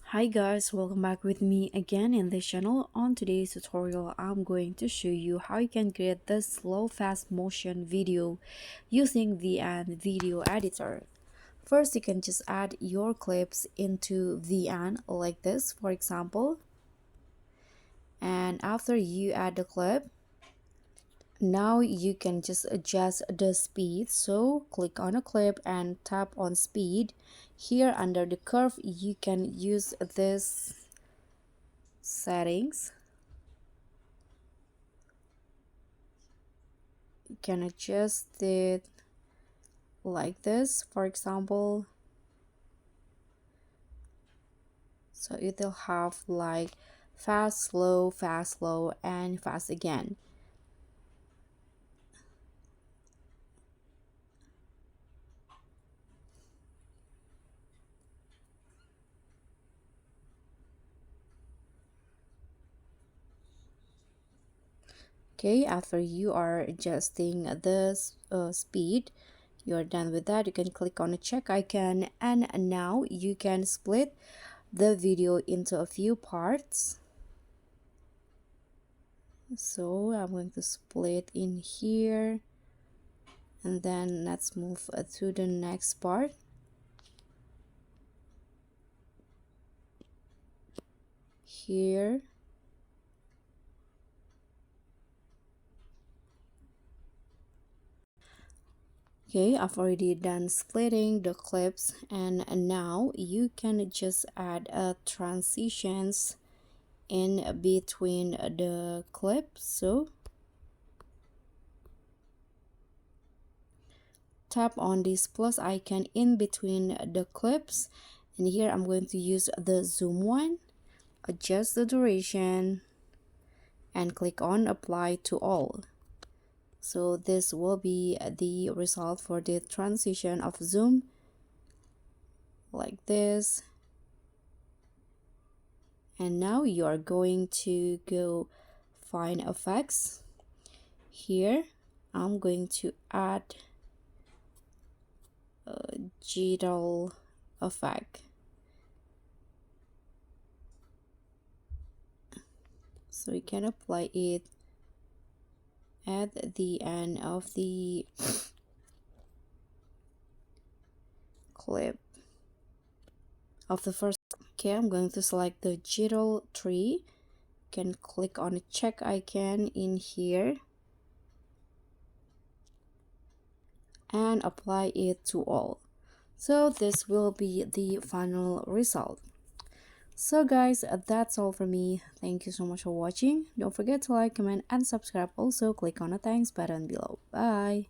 Hi guys, welcome back with me again in this channel. On today's tutorial, I'm going to show you how you can create this slow fast motion video using VN Video Editor. First, you can just add your clips into VN like this, for example. And after you add the clip, now you can just adjust the speed. So click on a clip and tap on speed. Here under the curve, you can use this settings. You can adjust it like this, for example, so it will have like fast slow and fast again. Okay, after you are adjusting the speed, you're done with that. You can click on a check icon, and now you can split the video into a few parts. So I'm going to split in here, and then let's move to the next part. Here, okay, I've already done splitting the clips, and now you can just add transitions in between the clips. So tap on this plus icon in between the clips, and here I'm going to use the zoom one, adjust the duration, and click on apply to all. So this will be the result for the transition of zoom, like this. And now you are going to go find effects. Here I'm going to add a jitter effect. So you can apply it at the end of the clip of the first. Okay, I'm going to select the jitter tree. You can click on the check icon in here and apply it to all. So this will be the final result. So guys, that's all for me. Thank you so much for watching. Don't forget to like, comment, and subscribe. Also click on the thanks button below. Bye.